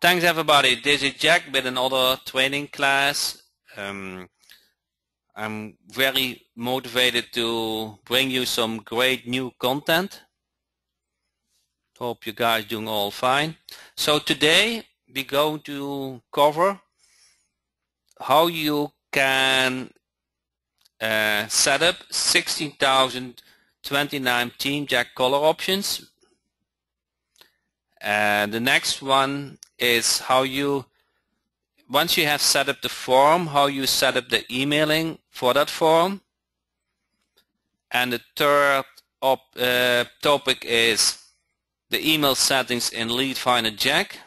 Thanks everybody. This is Jack with another training class. I'm very motivated to bring you some great new content. Hope you guys doing all fine. So today we're going to cover how you can set up 16,029 Team Jack color options. The next one is how you, once you have set up the form, how you set up the emailing for that form. And the third topic is the email settings in Lead Finder Jack,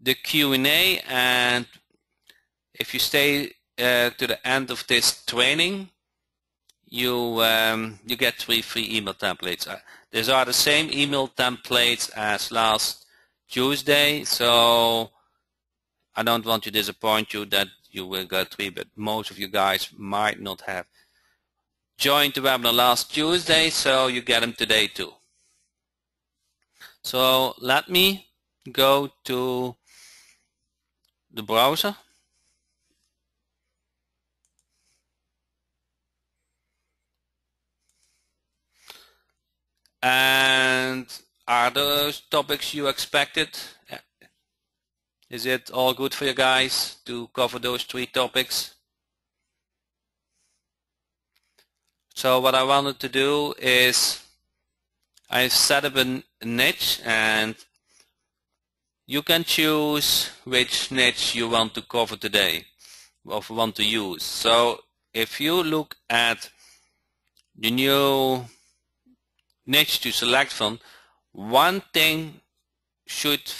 the Q&A, and if you stay to the end of this training, you get 3 free email templates. These are the same email templates as last Tuesday, so I don't want to disappoint you that you will get 3, but most of you guys might not have joined the webinar last Tuesday, so you get them today too. So let me go to the browser. And are those topics you expected? Is it all good for you guys to cover those 3 topics? So what I wanted to do is I've set up a niche, and you can choose which niche you want to cover today or want to use. So if you look at the new niche to select from, one thing should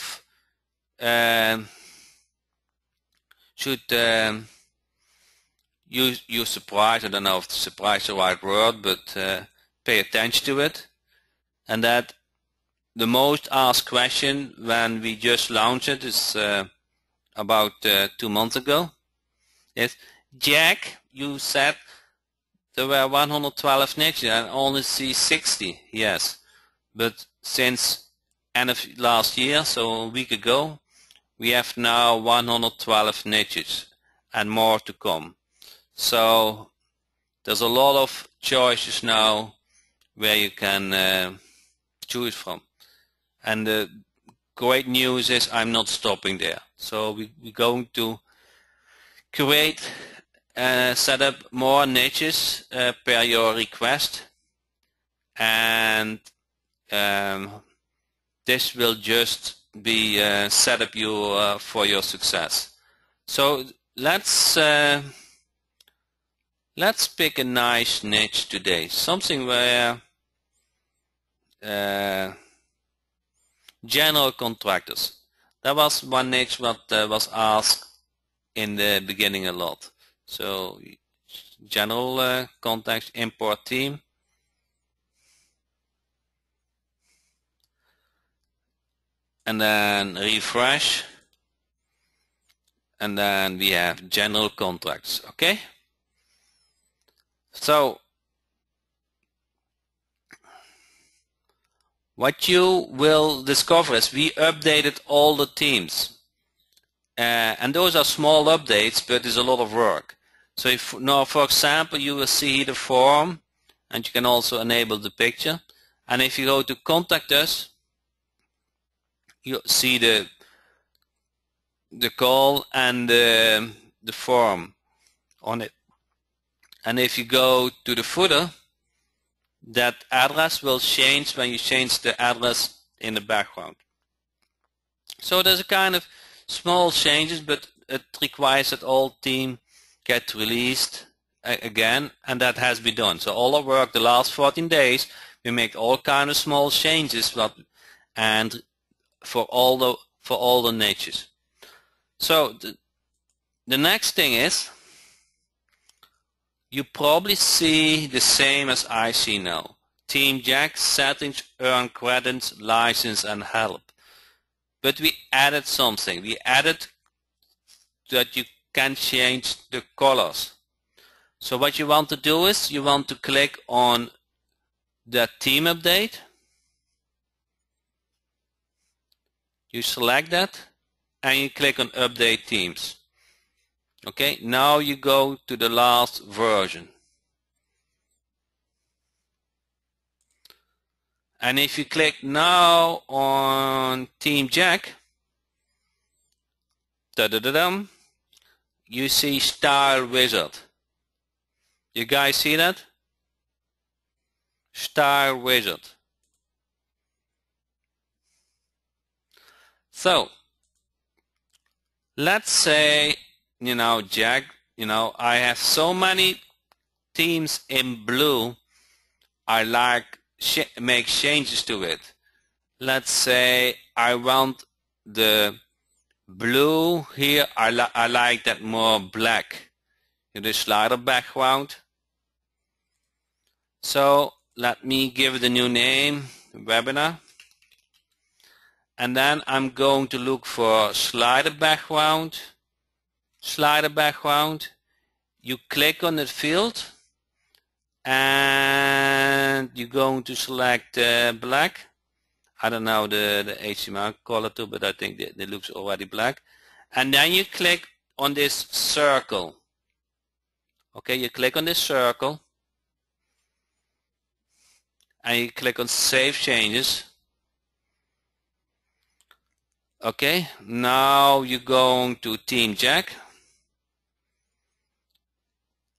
you surprise. I don't know if surprise is the right word, but pay attention to it. And that the most asked question when we just launched it is about 2 months ago. Is, Jack, you said there were 112 niches and only see 60. Yes, but since end of last year, so a week ago, we have now 112 niches and more to come. So there's a lot of choices now where you can choose from. And the great news is I'm not stopping there. So we're going to create set up more niches per your request, and this will just be set up for your success. So let's pick a nice niche today, something where general contractors. That was one niche what was asked in the beginning a lot. So general context, import team, and then refresh, and then we have general contracts. Okay, so what you will discover is we updated all the teams, and those are small updates, but it's a lot of work. So if now, for example, you will see the form, and you can also enable the picture. And if you go to Contact Us, you see the call and the form on it. And if you go to the footer, that address will change when you change the address in the background. So there's a kind of small changes, but it requires that all team get released again, and that has been done. So all our work the last 14 days, we make all kind of small changes, and for all the niches. So the next thing is, you probably see the same as I see now. Team Jack, settings, earn credits, license, and help. But we added something. We added that you can change the colors. So what you want to do is you want to click on the team update, You select that and you click on update themes. Okay, now you go to the last version. And if you click now on Theme Jack, you see Style Wizard. You guys see that? Style Wizard. So let's say, Jack, I have so many themes in blue, I like make changes to it. Let's say I want the blue here, I like that more black in the slider background. So let me give it a new name, webinar. And then I'm going to look for slider background. Slider background. You click on the field and you're going to select black. I don't know the HTML color too, but I think that it looks already black. And then you click on this circle. Okay, you click on this circle and you click on Save Changes. Okay, now you're going to Theme Jack.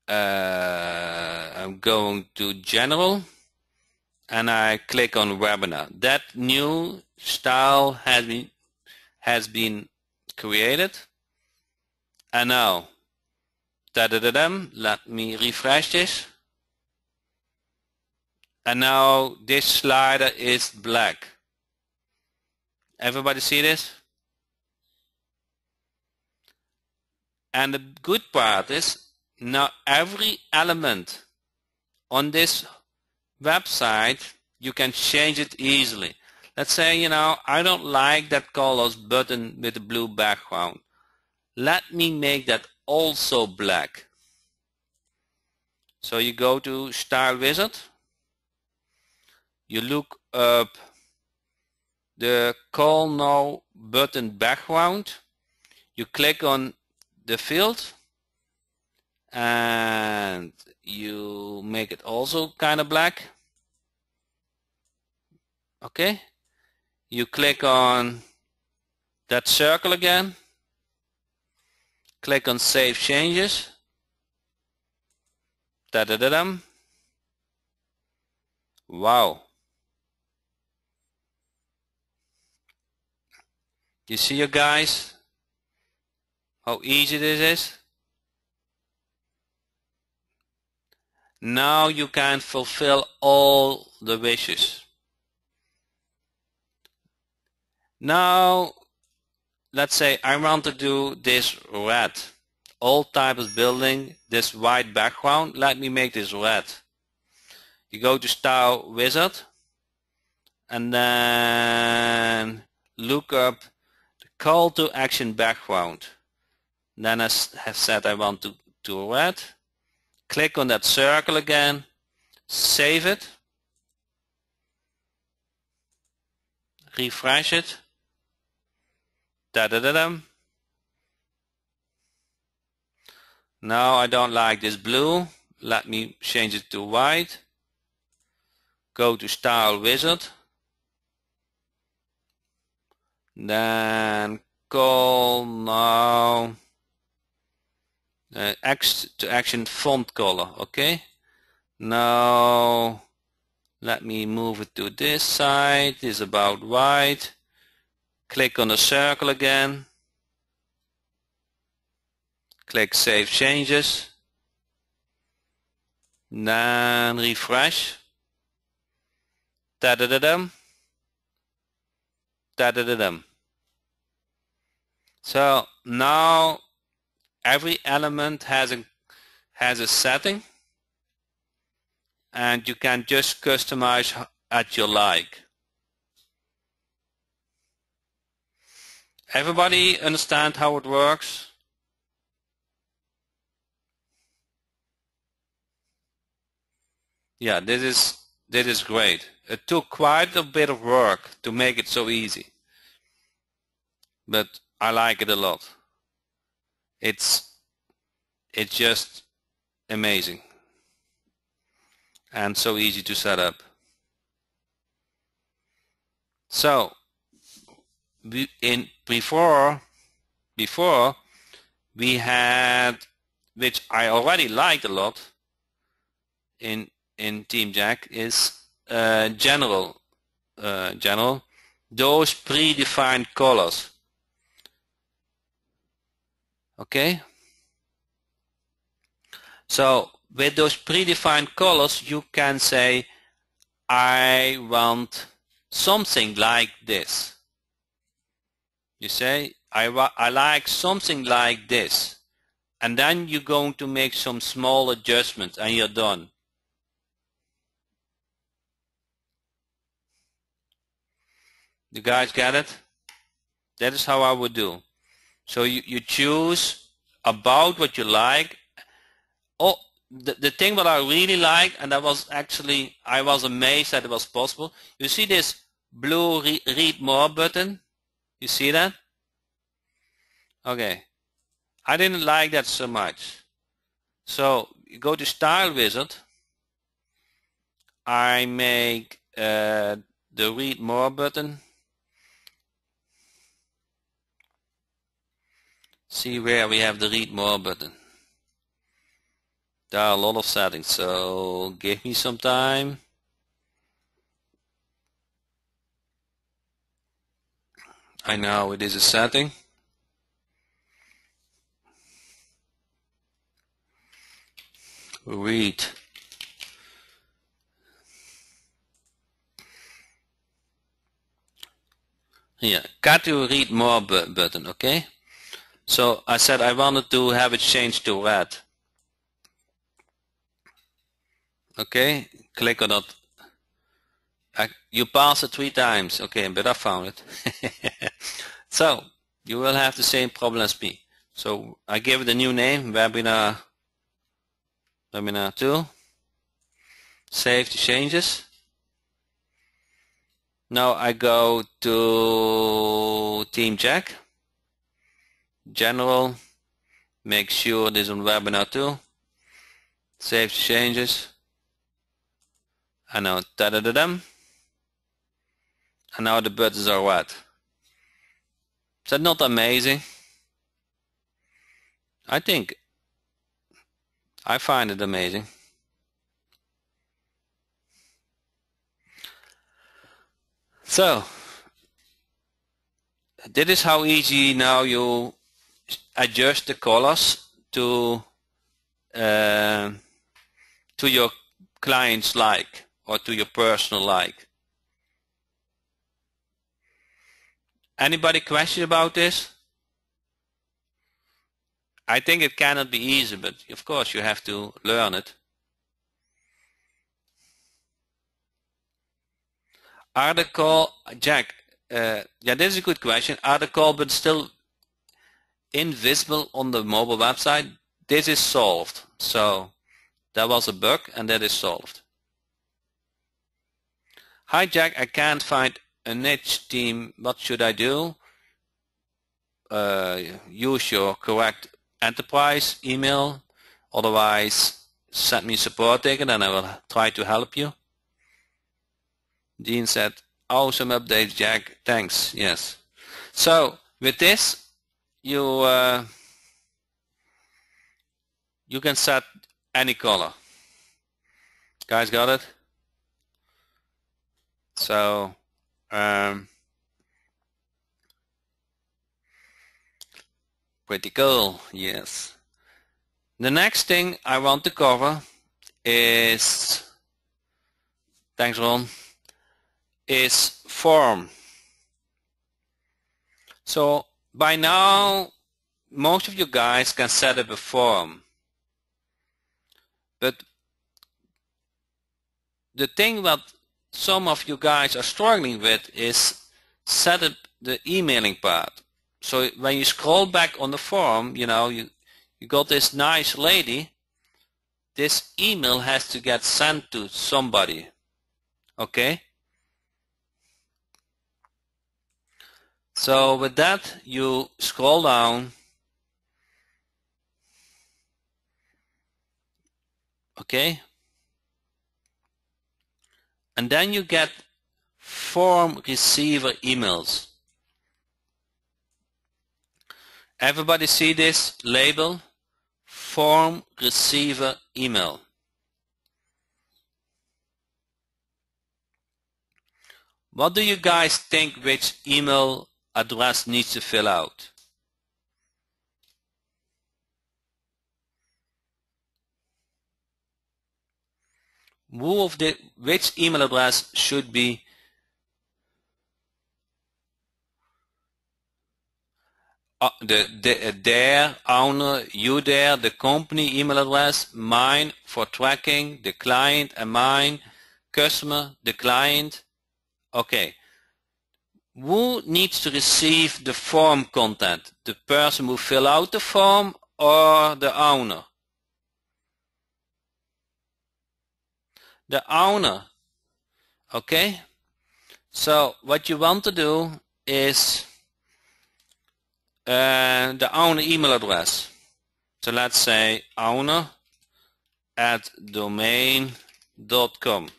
I'm going to General and I click on Webinar. That new style has been created. And now, let me refresh this. And now this slider is black. Everybody see this? And the good part is now every element on this website you can change it easily. Let's say, I don't like that colors button with the blue background. Let me make that also black. So you go to Style Wizard. You look up the Call Now button background. You click on the field and you make it also kind of black. Okay, you click on that circle again, click on Save Changes. Wow, you see, you guys, how easy this is? Now you can fulfill all the wishes. Now, let's say I want to do this red. All types of building, this white background, let me make this red. You go to Style Wizard and then look up the Call to Action background. Then I have said I want to do red. Click on that circle again, save it, refresh it. Now I don't like this blue. Let me change it to white. Go to Style Wizard. Then Call Now to Action font color. Okay. Now let me move it to this side. It's about white. Click on the circle again. Click Save Changes. Then refresh. So now every element has a setting, and you can just customize at your like. Everybody understand how it works? Yeah, this is great. It took quite a bit of work to make it so easy. but I like it a lot. It's just amazing and so easy to set up. So before we had, which I already liked a lot in TeamJack, is general those predefined colors. Okay, so with those predefined colors you can say, I want something like this. You say, I like something like this, and then you're going to make some small adjustments and you're done. You guys get it? That is how I would do. So you choose about what you like. Oh, the thing that I really like, and that was actually, I was amazed that it was possible. You see this blue read more button? You see that? Okay. I didn't like that so much. So you go to Style Wizard. I make the read more button. See where we have the read more button. There are a lot of settings, so give me some time. I know it is a setting. Read. Here, got to read more button, okay? So I said I wanted to have it changed to red. Okay, click on it. You pass it 3 times. Okay, but I found it. So you will have the same problem as me. So I give it a new name, webinar 2. Save the changes. Now I go to TeamJack. General. Make sure this on webinar 2. Save the changes. And now da-da-da-dum. And now the buttons are red. Is that not amazing? I find it amazing. So that is how easy now you adjust the colors to your client's like, or to your personal like. Anybody question about this? I think it cannot be easy, but of course you have to learn it. Are the call, Jack, yeah, this is a good question. Are the call but still invisible on the mobile website? This is solved. So that was a bug and that is solved. Hi Jack, I can't find a niche team. What should I do? Use your correct enterprise email. Otherwise, send me a support ticket and I will try to help you. Dean said, awesome update, Jack. Thanks. Yes. So with this, you can set any color. Guys, got it? So pretty cool. Yes. The next thing I want to cover is, thanks Ron, is form. So by now most of you guys can set up a form, but the thing that some of you guys are struggling with is set up the emailing part. So when you scroll back on the form, you know, you got this nice lady. This email has to get sent to somebody. Okay? So with that, you scroll down. Okay. And then you get form receiver emails. Everybody see this label? Form receiver email. What do you guys think which email address needs to fill out? Which email address should be their owner, you there, the company email address, mine for tracking, the client and mine, customer, the client. Okay. Who needs to receive the form content? The person who fill out the form or the owner? The owner. Okay. So what you want to do is the owner email address. So let's say owner@domain.com.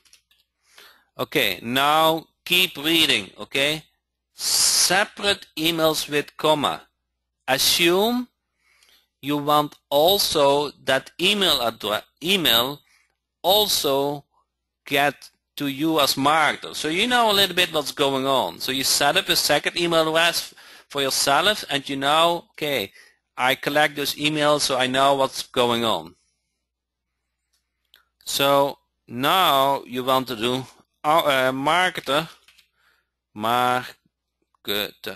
Okay, now keep reading, okay? Separate emails with comma. Assume you want also that email also get to you as marketer. So you know a little bit what's going on. So you set up a second email address for yourself and you know, okay, I collect those emails so I know what's going on. So now you want to do marketer,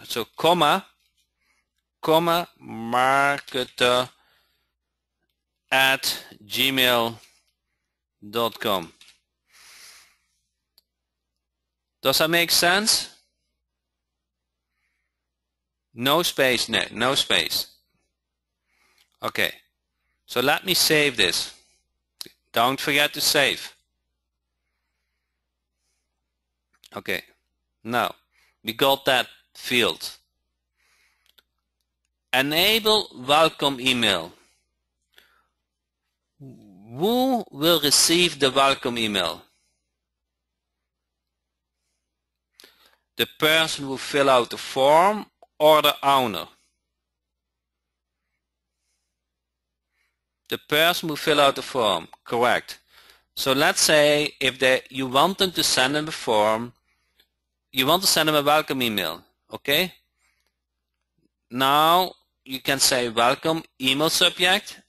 so comma, marketer at gmail.com. Does that make sense? No space, no space. Okay, so let me save this. Don't forget to save. Okay, now we got that field. Enable welcome email. Who will receive the welcome email? The person who fill out the form or the owner? The person who fill out the form, correct. So let's say if you want them to send them a form, you want to send them a welcome email, okay? Now you can say welcome email subject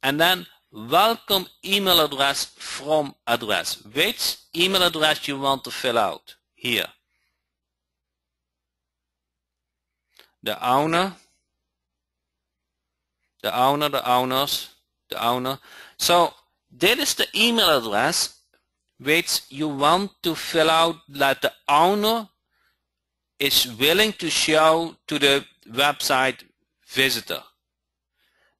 and then welcome email address from address. Which email address you want to fill out here? The owner, the owner, the owners, the owner. So this is the email address which you want to fill out that the owner is willing to show to the website visitor.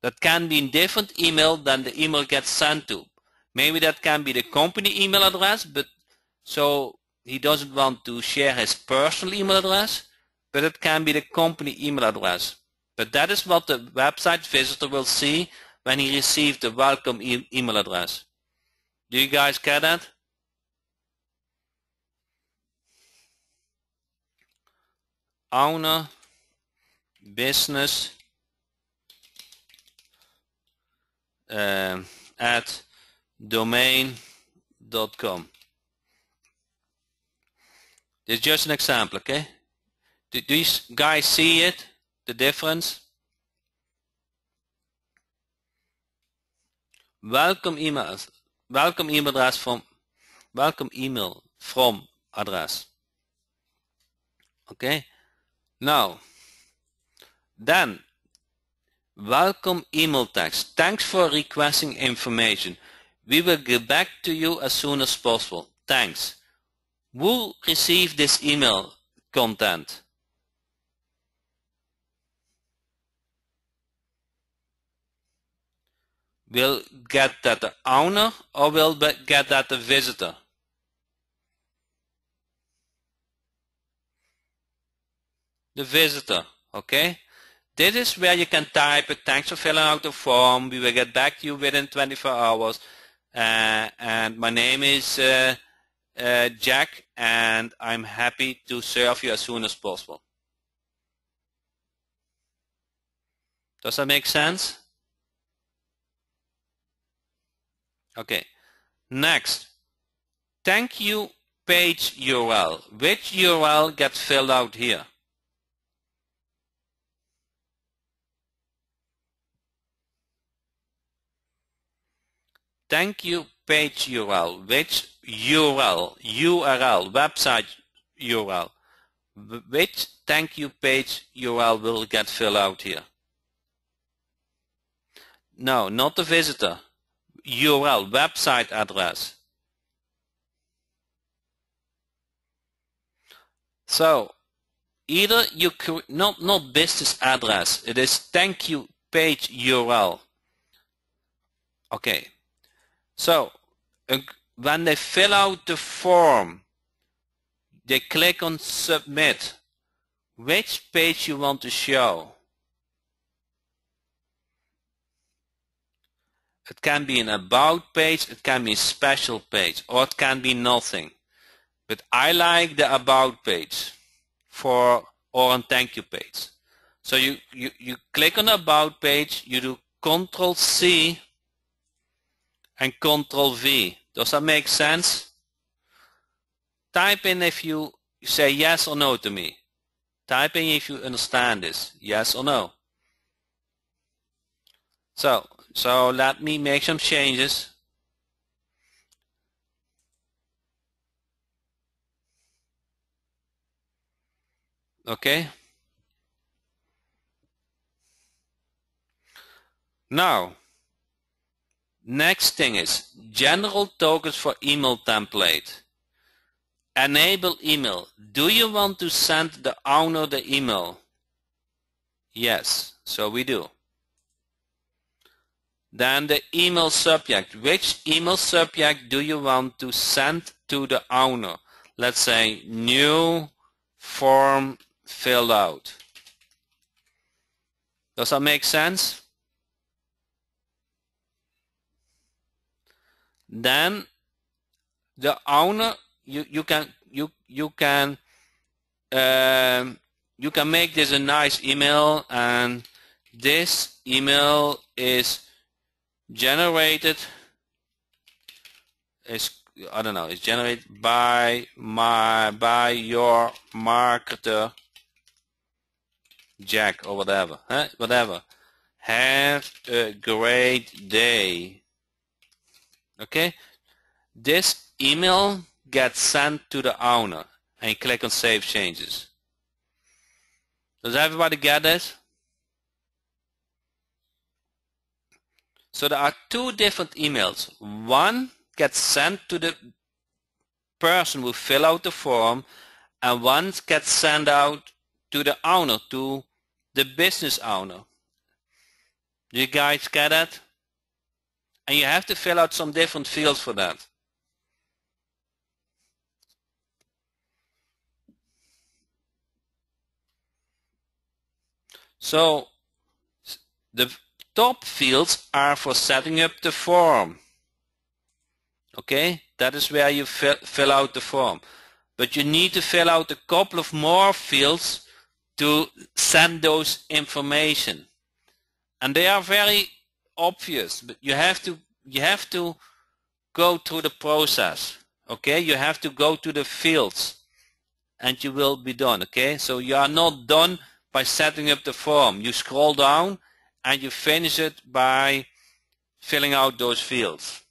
That can be in different email than the email gets sent to. Maybe that can be the company email address, but so he doesn't want to share his personal email address, but it can be the company email address. But that is what the website visitor will see when he receives the welcome email address. Do you guys get that? Owner, business, at domain.com. This is just an example, okay? Do you guys see it? The difference? Welcome email address from welcome email from address. Okay? Now, then welcome email text. Thanks for requesting information. We will get back to you as soon as possible. Thanks. Who received this email content? Will get that the owner or will get that the visitor? the visitor. Okay, this is where you can type it. Thanks for filling out the form. We will get back to you within 24 hours. And my name is Jack, and I'm happy to serve you as soon as possible. Does that make sense? Okay. Next, thank you page URL. Which URL gets filled out here? Thank you page URL. Which URL? Website URL. Which thank you page URL will get filled out here? No, not the visitor. URL, website address. So either you not business address, it is thank you page URL. Okay, so when they fill out the form, they click on submit. Which page you want to show? It can be an about page, it can be a special page, or it can be nothing. But I like the about page or a thank you page. So you click on the about page, you do Control C and Control V. Does that make sense? Type in if you say yes or no to me. Type in if you understand this, yes or no. So let me make some changes. Okay. Now, next thing is general tokens for email template. Enable email. Do you want to send the owner the email? Yes, so we do. Then the email subject. Which email subject do you want to send to the owner? Let's say new form filled out. Does that make sense? Then the owner, you can make this a nice email, and this email is generated it's generated by your marketer Jack, or whatever. Whatever. Have a great day. Okay, this email gets sent to the owner, and you click on Save Changes. Does everybody get this? So there are two different emails. One gets sent to the person who fill out the form, and one gets sent out to the owner, to the business owner. Do you guys get that? And you have to fill out some different fields for that. So the top fields are for setting up the form. Okay, that is where you fill out the form. But you need to fill out a couple of more fields to send those information. And they are very obvious, but you have to go through the process. Okay, you have to go to the fields and you will be done. Okay, so you are not done by setting up the form. You scroll down and you finish it by filling out those fields.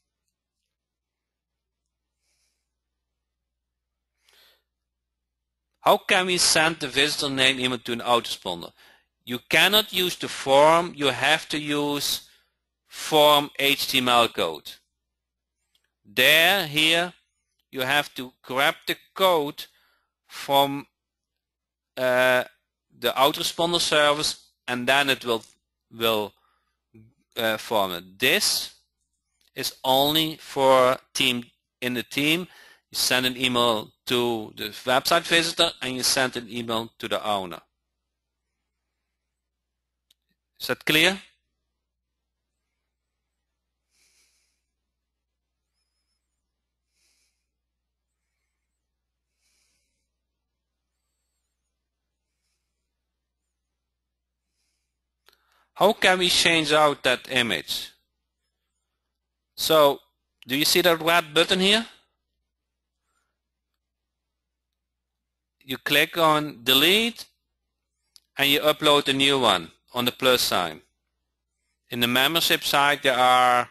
How can we send the visitor name email to an autoresponder? You cannot use the form, you have to use form HTML code. Here you have to grab the code from the autoresponder service, and then it will form it. This is only for team. In the team, you send an email to the website visitor and you send an email to the owner. Is that clear? How can we change out that image? So, do you see that red button here? You click on delete and you upload a new one on the plus sign. In the membership site there are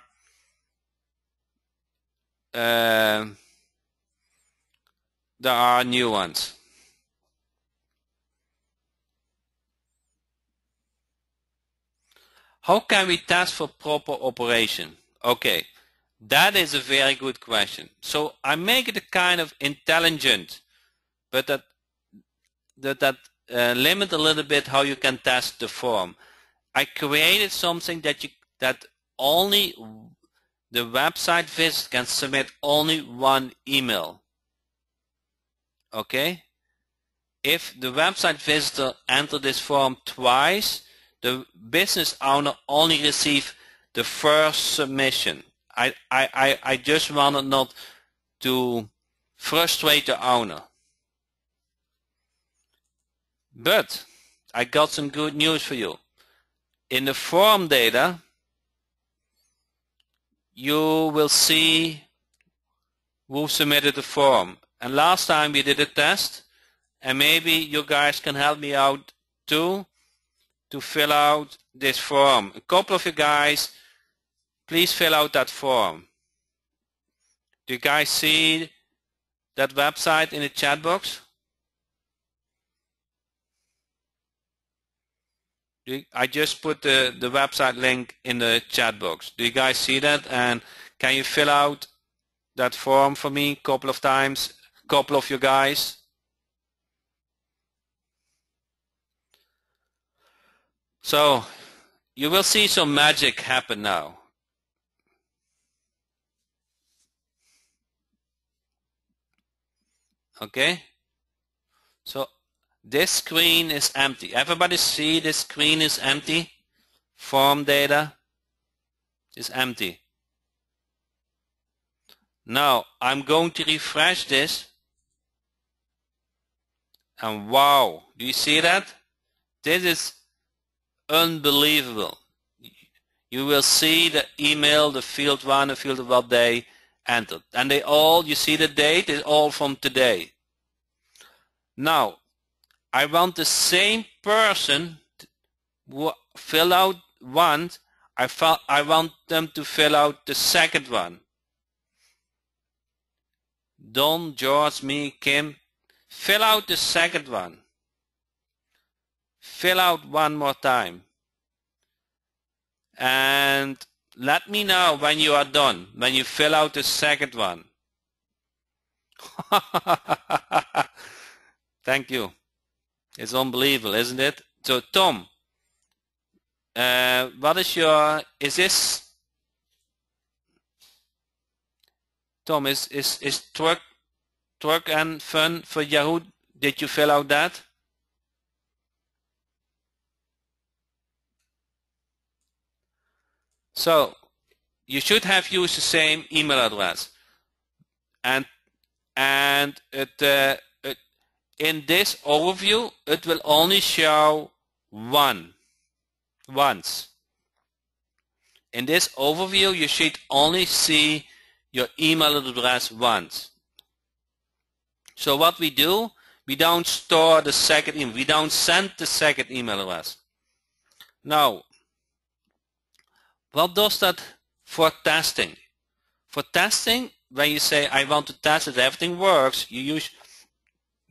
new ones. How can we test for proper operation? Okay, that is a very good question. So I make it a kind of intelligent, but that limit a little bit how you can test the form. I created something that only the website visitor can submit only one email. Okay? If the website visitor enter this form twice, the business owner only receive the first submission. I just wanted not to frustrate the owner. But I got some good news for you. In the form data, you will see who submitted the form. And last time we did a test, and maybe you guys can help me out too to fill out this form. A couple of you guys, please fill out that form. Do you guys see that website in the chat box? I just put the website link in the chat box. Do you guys see that? And can you fill out that form for me a couple of times? A couple of you guys. So you will see some magic happen now. Okay? So this screen is empty. Everybody see this screen is empty? Form data is empty. Now I'm going to refresh this. And wow, do you see that? This is unbelievable. You will see the email, the field 1, the field of what they entered. And they all, you see the date, is all from today. Now, I want the same person who fill out one, I want them to fill out the second one. Don, George, me, Kim, fill out the second one. Fill out one more time. And let me know when you are done, when you fill out the second one. Thank you. It's unbelievable, isn't it? So Tom, what is your, is this, Tom, is truck and fun for Yahoo? Did you fill out that? So you should have used the same email address, and it in this overview it will only show once. In this overview you should only see your email address once. So what we do, we don't store the second email, we don't send the second email address. Now, what does that for testing? For testing, when you say I want to test that everything works, you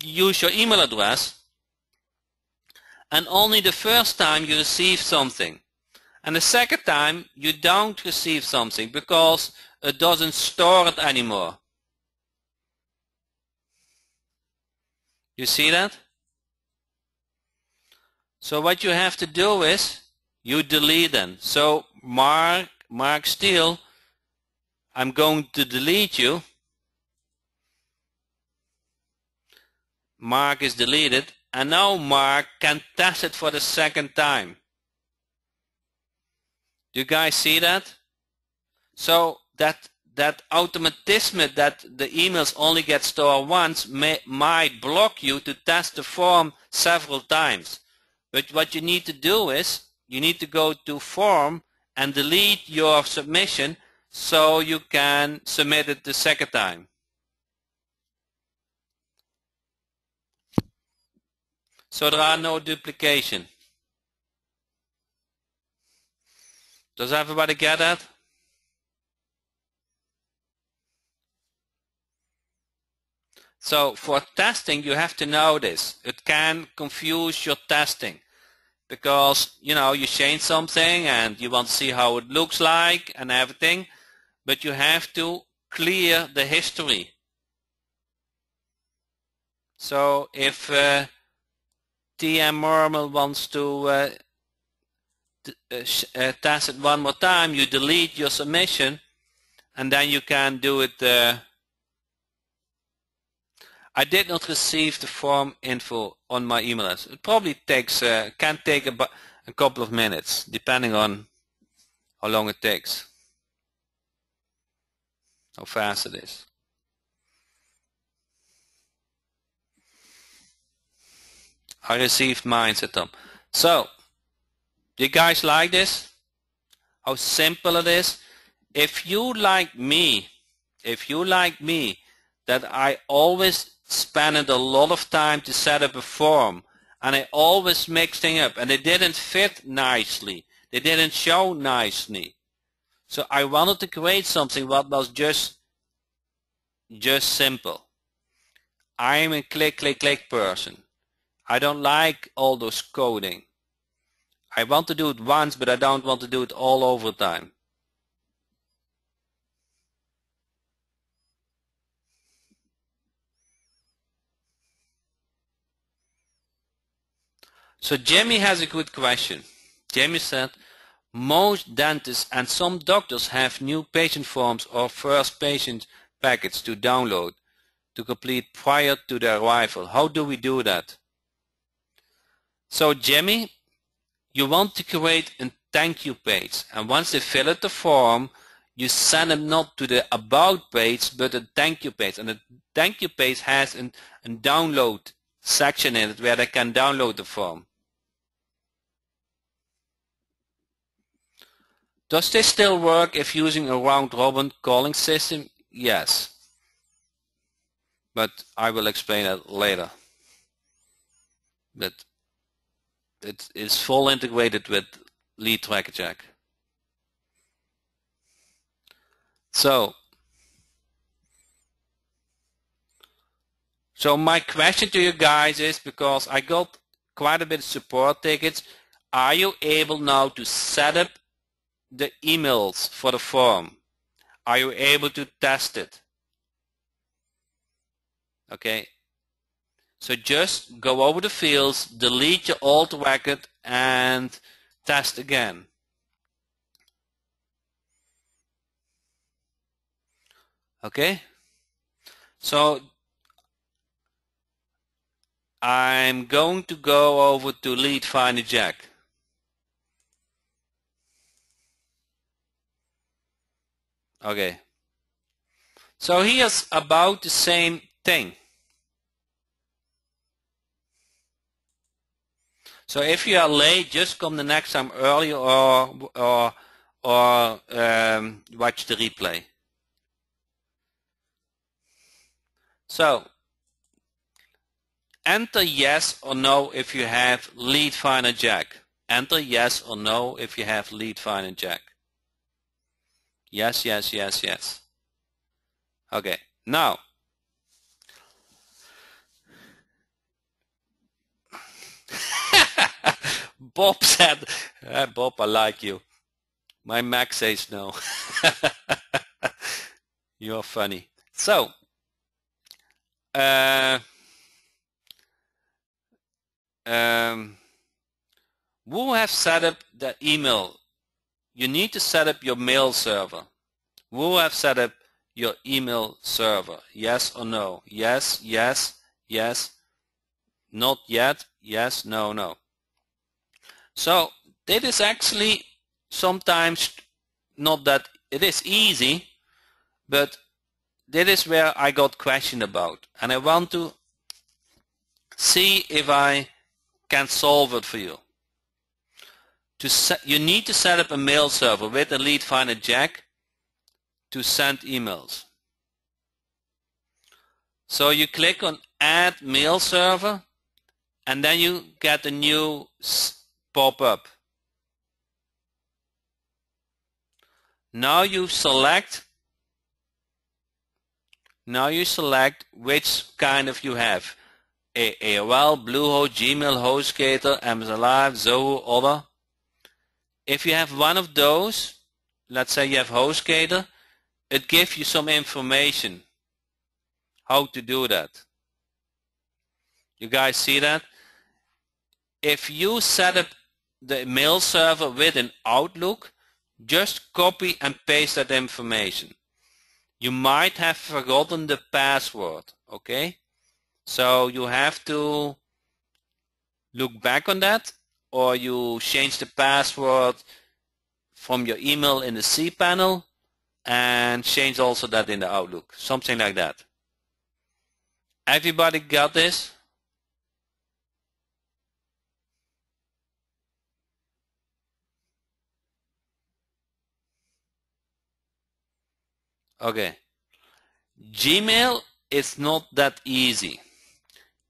use your email address, and only the first time you receive something. And the second time you don't receive something because it doesn't store it anymore. You see that? So what you have to do is you delete them. So Mark Steele, I'm going to delete you. Mark is deleted, and now Mark can test it for the second time. Do you guys see that? So that automatism that the emails only get stored once might block you to test the form several times. But what you need to do is you need to go to form and delete your submission so you can submit it the second time. So there are no duplication. Does everybody get that? So for testing, you have to know this. It can confuse your testing because, you know, you change something and you want to see how it looks like and everything, but you have to clear the history. So if TM Murmel wants to test it one more time, you delete your submission and then you can do it. I did not receive the form info on my email address. It probably takes can take a couple of minutes depending on how long it takes, how fast it is. I received mine, said Tom. So, do you guys like this? How simple it is? If you like me, that I always spent a lot of time to set up a form and I always mix things up and they didn't fit nicely. They didn't show nicely. So I wanted to create something that was just simple. I'm a click person. I don't like all those coding. I want to do it once, but I don't want to do it all over time. So Jimmy has a good question. Jimmy said, most dentists and some doctors have new patient forms or first patient packets to download to complete prior to their arrival. How do we do that? So Jimmy, you want to create a thank you page, and once they fill out the form, you send them not to the about page but a thank you page, and the thank you page has a download section in it where they can download the form. Does this still work if using a round-robin calling system? Yes, but I will explain that later. But it is full integrated with Lead Tracker Jack. So my question to you guys is, because I got quite a bit of support tickets, are you able now to set up the emails for the form? Are you able to test it? Okay. So just go over the fields, delete your old record and test again. Okay. So I'm going to go over to Lead Finder Jack. Okay. So here's about the same thing. So if you are late, just come the next time early or watch the replay. So enter yes or no if you have Lead Finder Jack. Enter yes or no if you have Lead Finder Jack. Yes, yes, yes, yes. Okay, now Bob said, Bob, I like you. My Mac says no. You're funny. So, who have set up the email? You need to set up your mail server. Who have set up your email server? Yes or no? Yes, yes, yes. Not yet. Yes, no, no. So this is actually sometimes not that it is easy, but that is where I got questioned about, and I want to see if I can solve it for you. You need to set up a mail server with a Lead Finder Jack to send emails. So you click on Add Mail Server, and then you get a new pop-up. Now you select which kind of you have. AOL, Bluehost, Gmail, HostGator, Amazon Live, Zoho, other. If you have one of those, let's say you have HostGator, it gives you some information how to do that. You guys see that? If you set up the mail server with an Outlook, just copy and paste that information. You might have forgotten the password, okay? So you have to look back on that, or you change the password from your email in the cPanel and change also that in the Outlook, something like that. Everybody got this? Okay. Gmail is not that easy.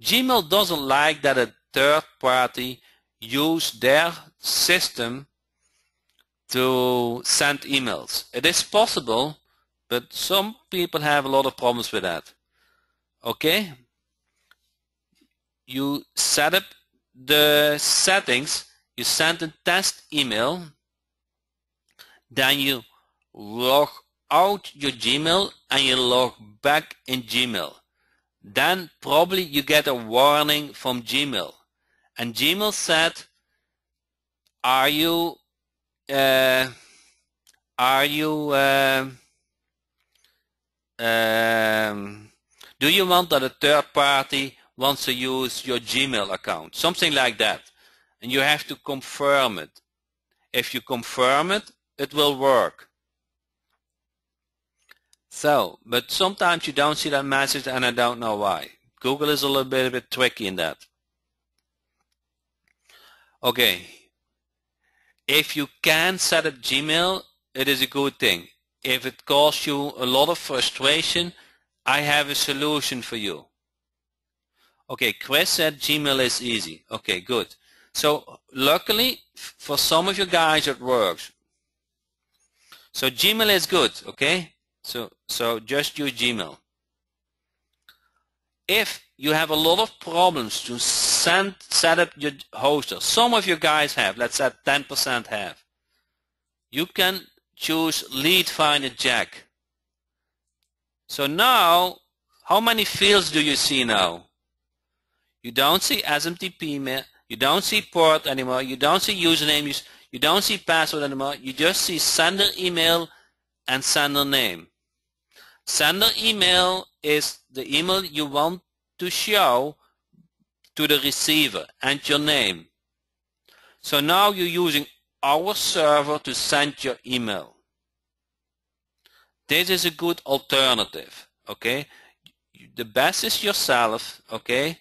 Gmail doesn't like that a third party use their system to send emails. It is possible, but some people have a lot of problems with that. Okay? You set up the settings, you send a test email, then you log out your Gmail and you log back in Gmail. Then probably you get a warning from Gmail, and Gmail said, do you want that a third party wants to use your Gmail account? Something like that. And you have to confirm it. If you confirm it, it will work. So, but sometimes you don't see that message, and I don't know why. Google is a little bit tricky in that. Okay. If you can set up Gmail, it is a good thing. If it causes you a lot of frustration, I have a solution for you. Okay, Chris said Gmail is easy. Okay, good. So luckily for some of you guys it works. So Gmail is good, okay? So just use Gmail. If you have a lot of problems to set up your hoster, some of you guys have, let's say 10% have, you can choose Lead Finder Jack. So now, how many fields do you see now? You don't see SMTP, you don't see port anymore, you don't see username, you don't see password anymore, you just see sender email and sender name. Sender email is the email you want to show to the receiver and your name. So now you're using our server to send your email. This is a good alternative, okay? The best is yourself, okay?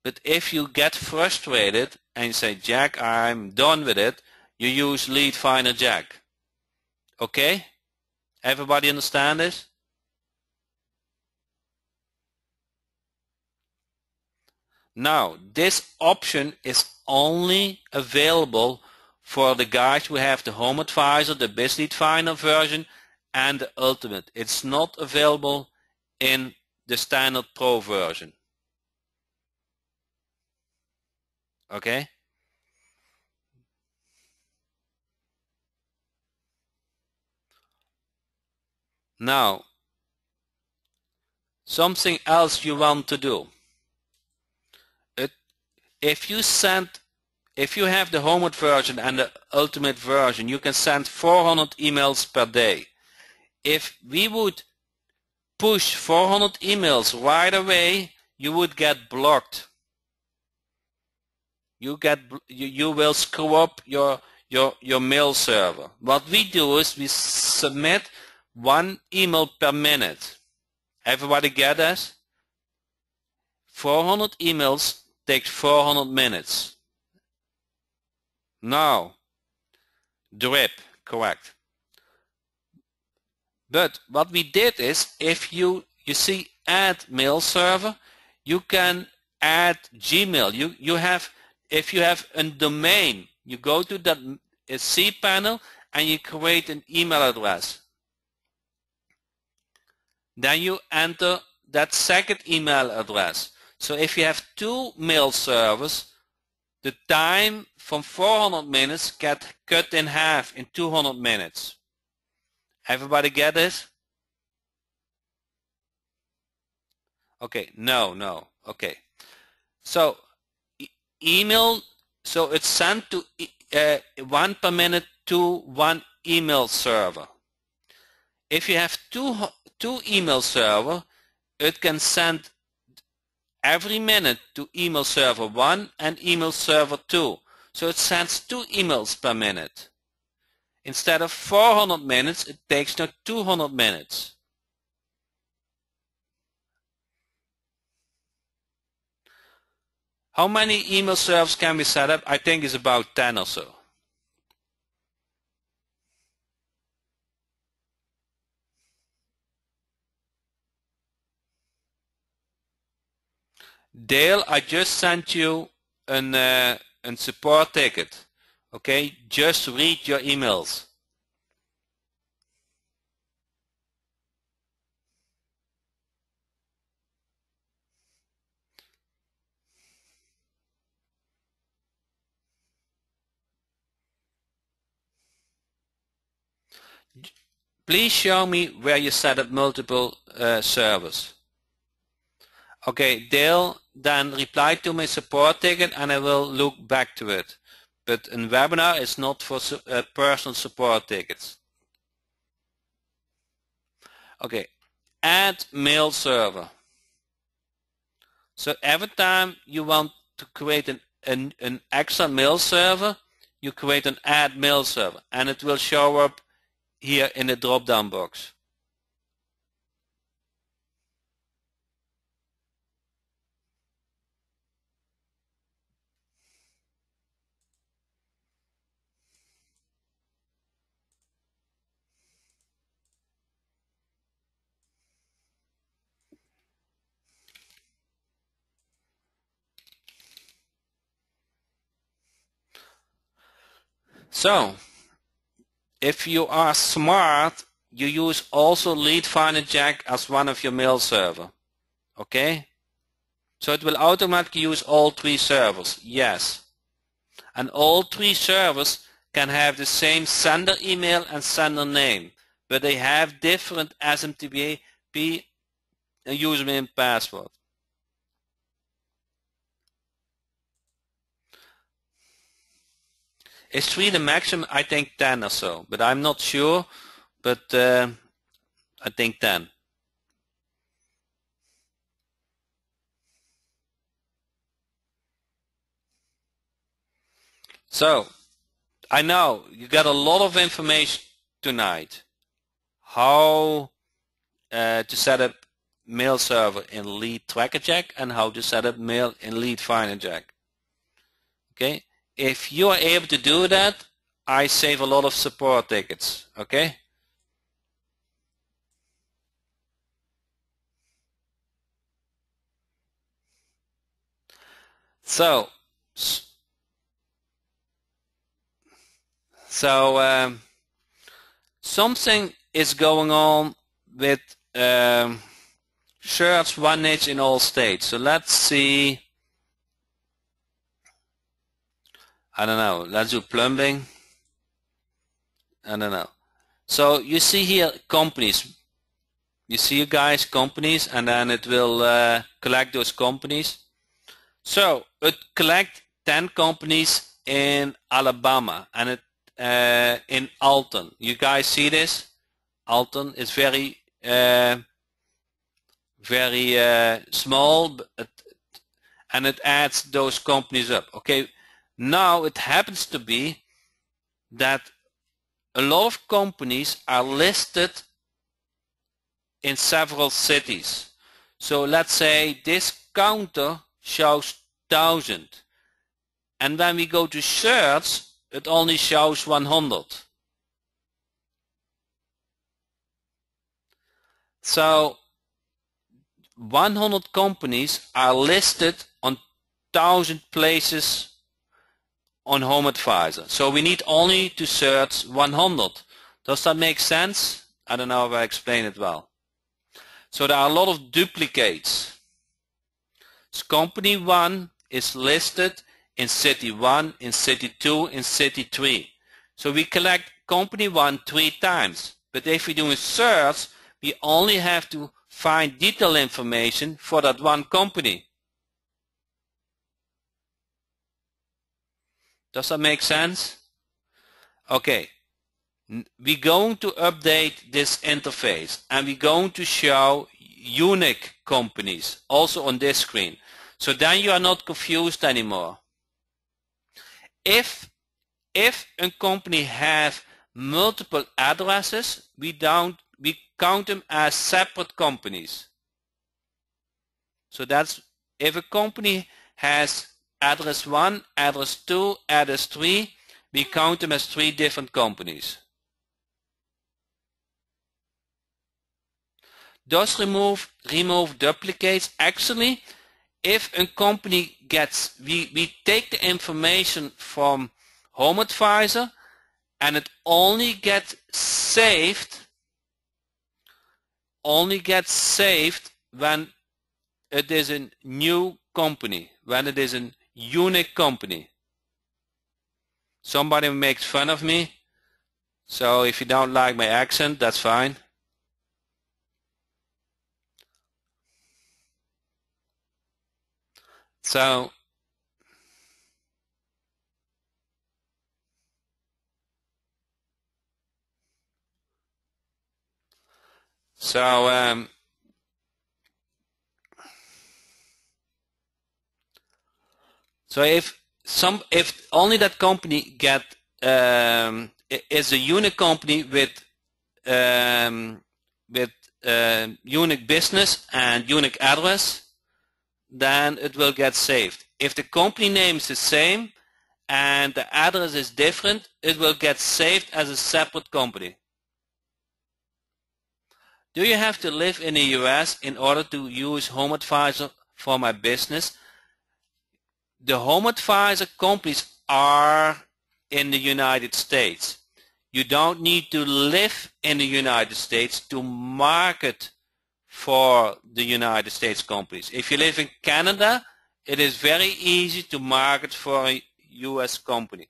But if you get frustrated and you say, Jack, I'm done with it, you use Lead Finder Jack. Okay? Everybody understand this? Now, this option is only available for the guys who have the Home Advisor, the BizLead Finder version, and the Ultimate. It's not available in the Standard Pro version. Okay? Now, something else you want to do. If you have the Home version and the Ultimate version, you can send 400 emails per day. If we would push 400 emails right away, you would get blocked. You will screw up your your mail server. What we do is we submit 1 email per minute. Everybody get this? 400 emails takes 400 minutes. Now, drip, correct. But what we did is, if you see add mail server, you can add Gmail. If you have a domain, you go to that cPanel and you create an email address. Then you enter that second email address. So if you have 2 mail servers, the time from 400 minutes get cut in half in 200 minutes. Everybody get this? Okay, no, okay. So email, so it's sent to 1 per minute to 1 email server. If you have two email server, it can send every minute to email server 1 and email server 2. So it sends 2 emails per minute. Instead of 400 minutes, it takes now 200 minutes. How many email servers can we set up? I think it's about 10 or so. Dale, I just sent you a support ticket. Okay, just read your emails. Please show me where you set up multiple servers. Okay, Dale, then reply to my support ticket and I will look back to it. But a webinar is not for personal support tickets. Okay, add mail server. So every time you want to create an extra mail server, you create an add mail server and it will show up here in the drop-down box. So, if you are smart, you use also LeadFinder as one of your mail server. Okay? So it will automatically use all 3 servers. Yes. And all 3 servers can have the same sender email and sender name, but they have different SMTP username and password. Is 3 the maximum? I think 10 or so, but I'm not sure, but I think 10. So, I know you got a lot of information tonight. How to set up mail server in LeadTrackerJack and how to set up mail in LeadFinderJack. Okay? If you are able to do that, I save a lot of support tickets. Okay? So something is going on with search one niche in all states. So let's see. I don't know. Let's do plumbing. I don't know. So you see here companies. You see, you guys, companies, and then it will collect those companies. So it collect 10 companies in Alabama and it in Alton. You guys see this? Alton is very small, and it adds those companies up. Okay, now it happens to be that a lot of companies are listed in several cities. So let's say this counter shows 1000, and when we go to search, it only shows 100. So 100 companies are listed on 1000 places on HomeAdvisor. So we need only to search 100. Does that make sense? I don't know if I explained it well. So there are a lot of duplicates. So company 1 is listed in city 1, in city 2, in city 3. So we collect company 1 3 times. But if we do a search, we only have to find detailed information for that one company. Does that make sense? Okay. We're going to update this interface, and we're going to show unique companies also on this screen. So then you are not confused anymore. If a company has multiple addresses, we count them as separate companies. So that's if a company has address 1, address 2, address 3, we count them as 3 different companies. Does remove duplicates? Actually, if a company gets, we take the information from HomeAdvisor and it only gets saved when it is a new company, when it is a unique company. Somebody makes fun of me, so if you don't like my accent, that's fine. So if only that company is a unique company with unique business and unique address, then it will get saved. If the company name is the same and the address is different, it will get saved as a separate company. Do you have to live in the US in order to use HomeAdvisor for my business? The HomeAdvisor companies are in the United States. You don't need to live in the United States to market for the United States companies. If you live in Canada, it is very easy to market for a US company.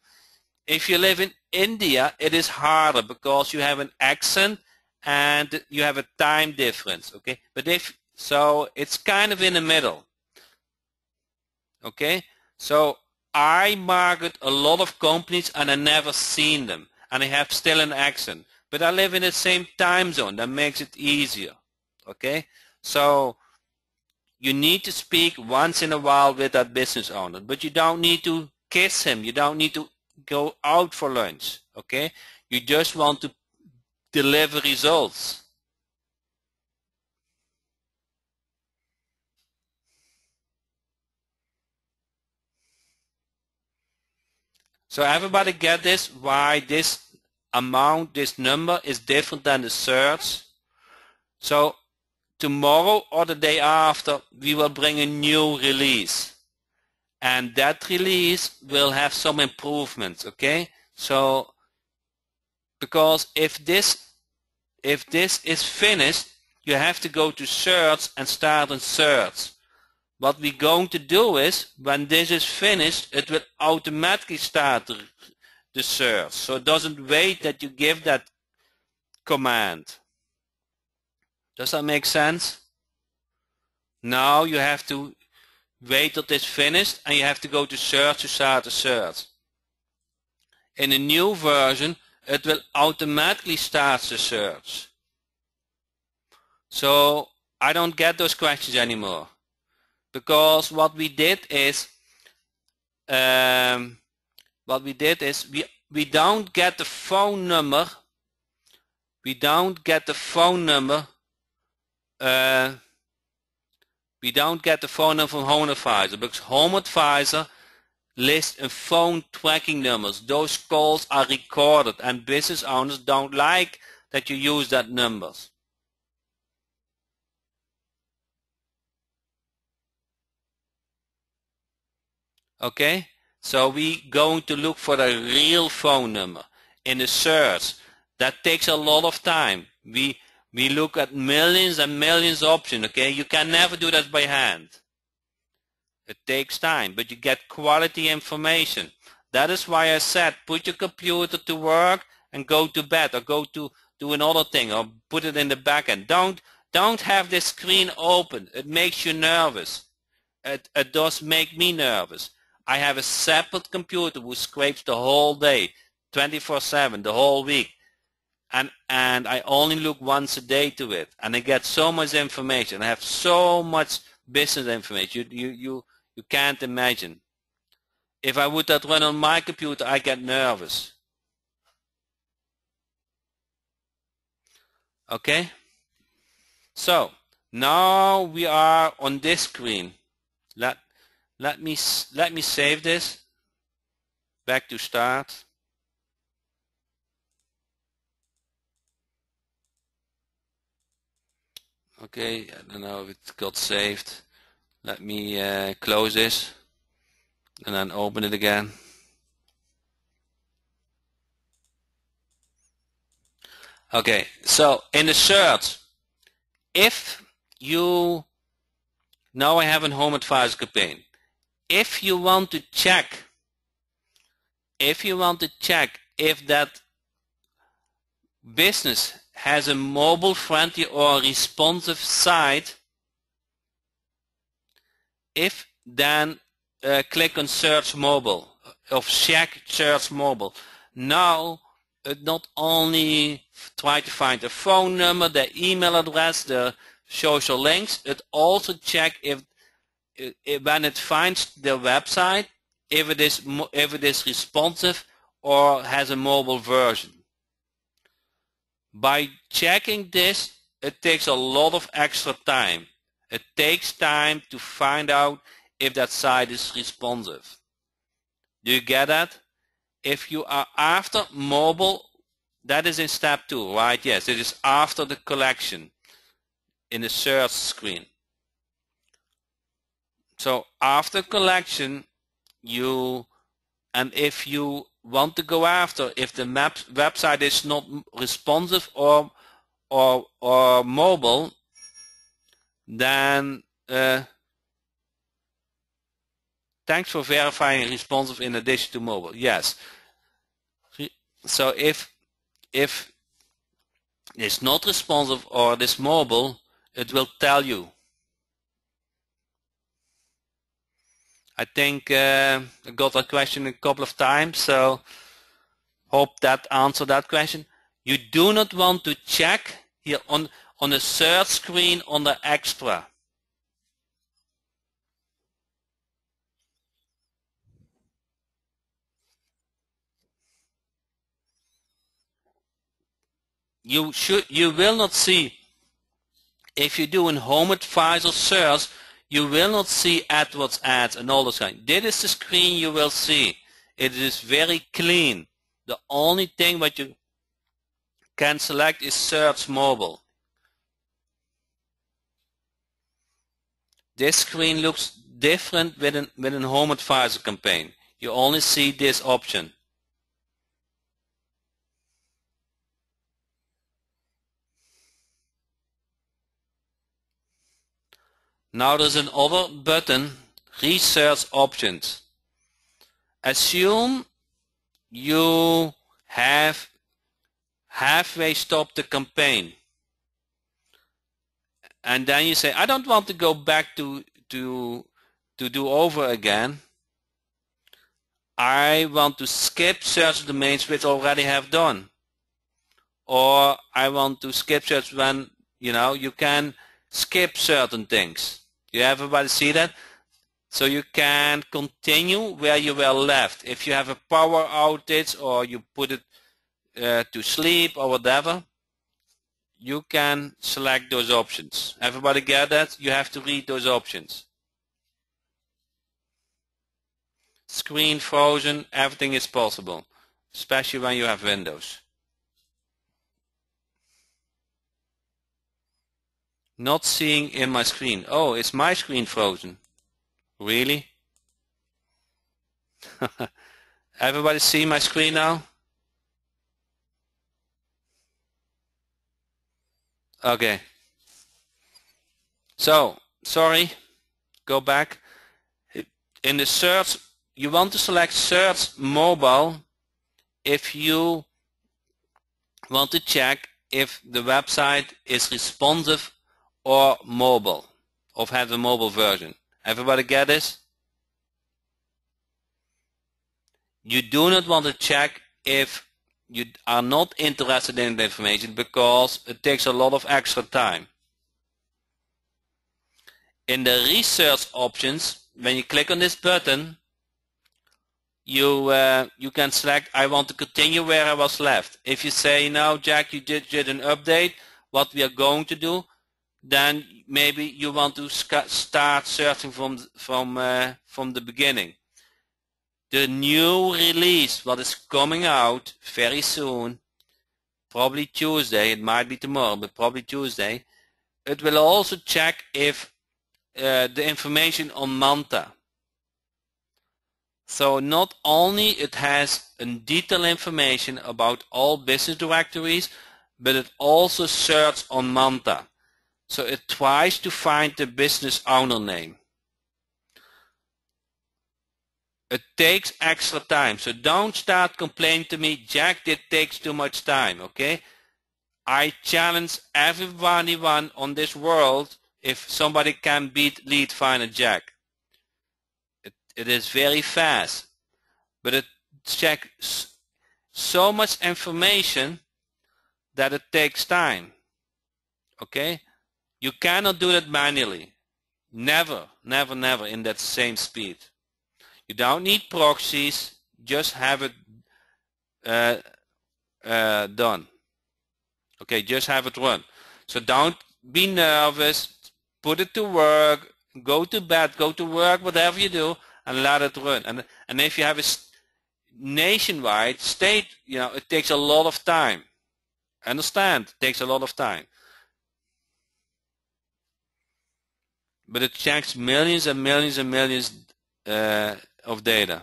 If you live in India, it is harder because you have an accent and you have a time difference, okay? But so it's kind of in the middle, okay? So I market a lot of companies and I never seen them, and I have still an accent, but I live in the same time zone. That makes it easier, okay? So you need to speak once in a while with that business owner, but you don't need to kiss him. You don't need to go out for lunch, okay? You just want to deliver results. So everybody get this, why this amount, this number is different than the search. So tomorrow or the day after, we will bring a new release. And that release will have some improvements, okay? So, because if this is finished, you have to go to search and start in search. What we're going to do is, when this is finished, it will automatically start the search. So it doesn't wait that you give that command. Does that make sense? Now you have to wait till it's finished and you have to go to search to start the search. In a new version, it will automatically start the search. So I don't get those questions anymore. Because what we did is we we don't get the phone number. We don't get the phone number. We don't get the phone number from Home Advisor because Home Advisor lists in phone tracking numbers. Those calls are recorded and business owners don't like that you use that numbers. Okay, so we going to look for the real phone number in the search. That takes a lot of time. We look at millions and millions of options. Okay, you can never do that by hand. It takes time, but you get quality information. That is why I said put your computer to work and go to bed, or go to do another thing, or put it in the back end. Don't have this screen open. It makes you nervous. It does make me nervous. I have a separate computer who scrapes the whole day, 24/7, the whole week. And I only look once a day to it. And I get so much information. I have so much business information. You can't imagine. If I would that run on my computer, I get nervous. Okay? So, now we are on this screen. Let me save this. Back to start. Okay, I don't know if it got saved. Let me close this and then open it again. Okay, so in the search, if you, now I have a Home Advisor campaign. If you want to check if that business has a mobile friendly or responsive site, then click on search mobile, or check search mobile. Now it not only try to find the phone number, the email address, the social links, it also check if when it finds the website, if it is responsive or has a mobile version. By checking this, it takes a lot of extra time. It takes time to find out if that site is responsive. Do you get that? If you are after mobile, that is in step 2, right? Yes, it is after the collection in the search screen. So after collection, if you want to go after if the website is not responsive or mobile, then thanks for verifying responsive in addition to mobile. Yes. So if it's not responsive or it is mobile, it will tell you. I think I got that question a couple of times, so hope that answered that question. You do not want to check here on the search screen on the extra. You will not see, if you do in Home Advisor search, you will not see AdWords ads and all those kind. This is the screen you will see. It is very clean. The only thing what you can select is search mobile. This screen looks different with an Home Advisor campaign. You only see this option. Now there's another button, Research Options. Assume you have halfway stopped the campaign, and then you say, I don't want to go back to do over again. I want to skip search domains which already have done, or I want to skip search when you can skip certain things. You everybody see that? So you can continue where you were left. If you have a power outage or you put it to sleep or whatever, you can select those options. Everybody get that? You have to read those options. Screen frozen, everything is possible, especially when you have Windows. Not seeing in my screen. Oh, is my screen frozen? Really? Everybody see my screen now? Okay. So, sorry, go back. In the search, you want to select search mobile if you want to check if the website is responsive or mobile, or have a mobile version. Everybody get this? You do not want to check if you are not interested in the information because it takes a lot of extra time. In the research options, when you click on this button, you can select I want to continue where I was left. If you say now, Jack, you did an update, what we are going to do, then maybe you want to start searching from the beginning. The new release, what is coming out very soon, probably Tuesday, it might be tomorrow, but probably Tuesday, it will also check if the information on Manta. So not only it has detailed information about all business directories, but it also searches on Manta. So it tries to find the business owner name. It takes extra time, so don't start complaining to me, Jack, it takes too much time, okay? I challenge everybody on this world if somebody can beat Leadfinder Jack. It is very fast, but it checks so much information that it takes time, okay? You cannot do that manually. Never, never, never in that same speed. You don't need proxies, just have it done. Okay, just have it run. So don't be nervous, put it to work, go to bed, go to work, whatever you do, and let it run. And if you have a nationwide state, it takes a lot of time. Understand, it takes a lot of time. But it checks millions and millions and millions of data.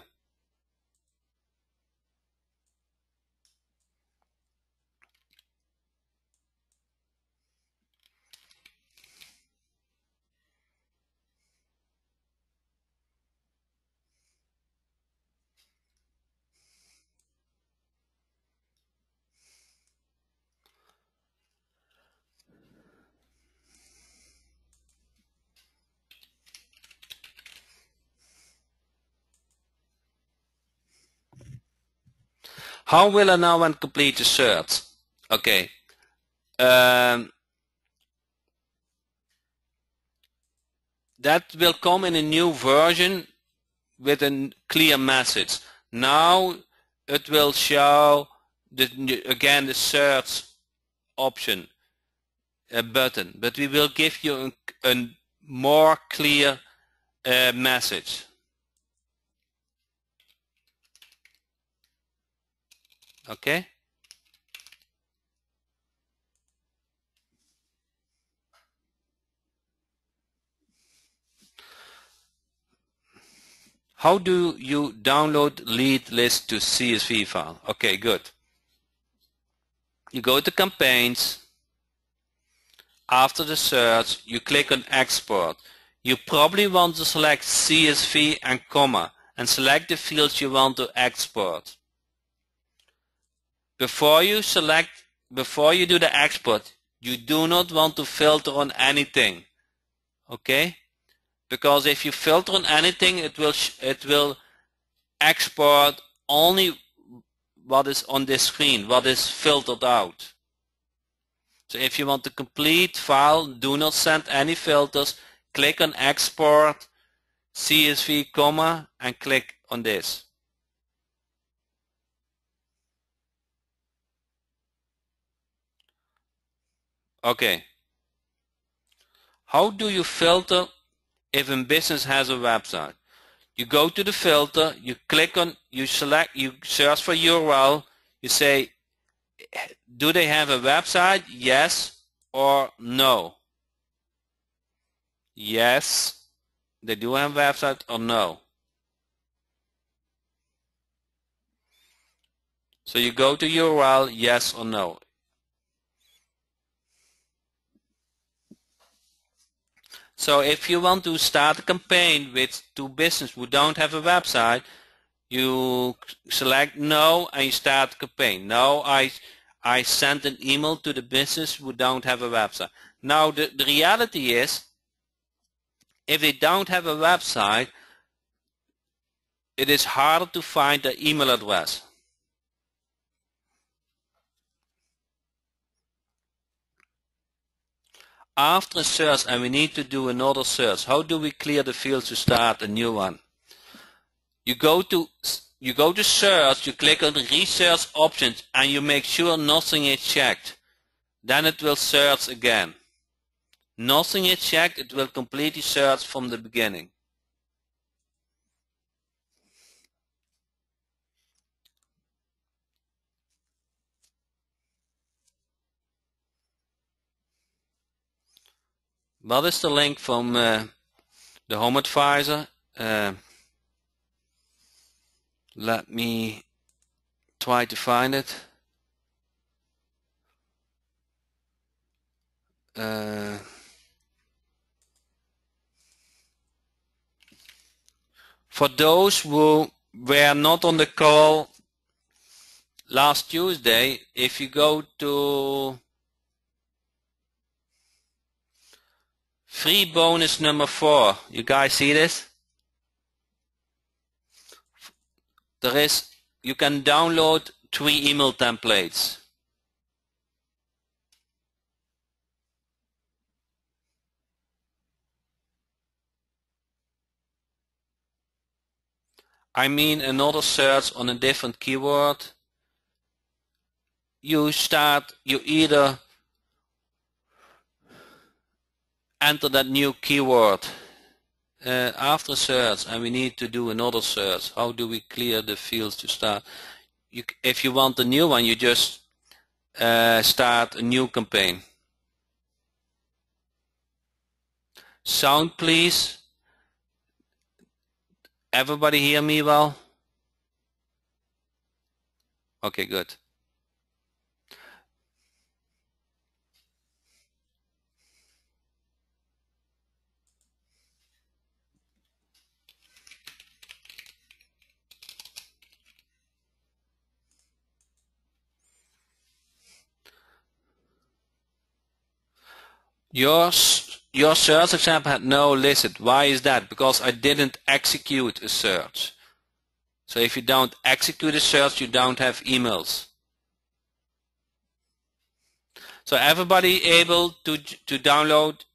How will I now complete the search? Okay. That will come in a new version with a clear message. Now it will show again the search option button, but we will give you a more clear message. Okay. How do you download lead list to CSV file? Okay, good. You go to campaigns. After the search, you click on export. You probably want to select CSV and comma and select the fields you want to export. Before you do the export, you do not want to filter on anything. Okay? Because if you filter on anything, it will export only what is on this screen, what is filtered out. So if you want the complete file, do not send any filters. Click on export, CSV comma and click on this. Okay. How do you filter if a business has a website? You go to the filter, you click on, you select, you search for URL, you say, do they have a website? Yes or no? Yes, they do have a website, or no? So you go to URL, yes or no. So if you want to start a campaign with two businesses who don't have a website, you select no and you start the campaign. No, I sent an email to the business who don't have a website. Now the reality is, if they don't have a website, it is harder to find the email address. After a search, and we need to do another search, how do we clear the fields to start a new one? You go to search, you click on the research options, and you make sure nothing is checked. Then it will search again. Nothing is checked, it will completely search from the beginning. What is the link from the Home Advisor? Let me try to find it. For those who were not on the call last Tuesday, if you go to free bonus number 4, you guys see this? You can download 3 email templates. I mean another search on a different keyword. You either enter that new keyword after search, and we need to do another search. How do we clear the fields to start? If you want a new one, you just start a new campaign. Sound please. Everybody hear me well? Okay, good. Your search example had no listed. Why is that? Because I didn't execute a search. So if you don't execute a search, you don't have emails. So everybody able to download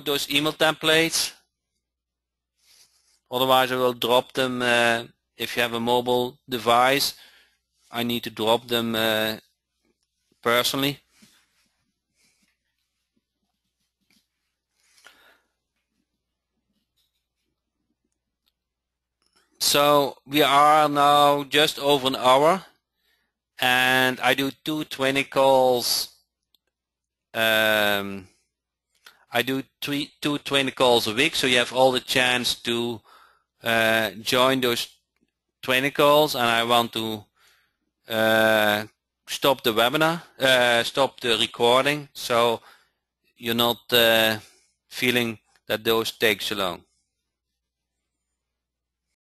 those email templates? Otherwise I will drop them. If you have a mobile device, I need to drop them personally. So we are now just over an hour, and I do 220 calls. I do 220 calls a week, so you have all the chance to join those 20 calls. And I want to stop the webinar, stop the recording, so you're not feeling that those take so long.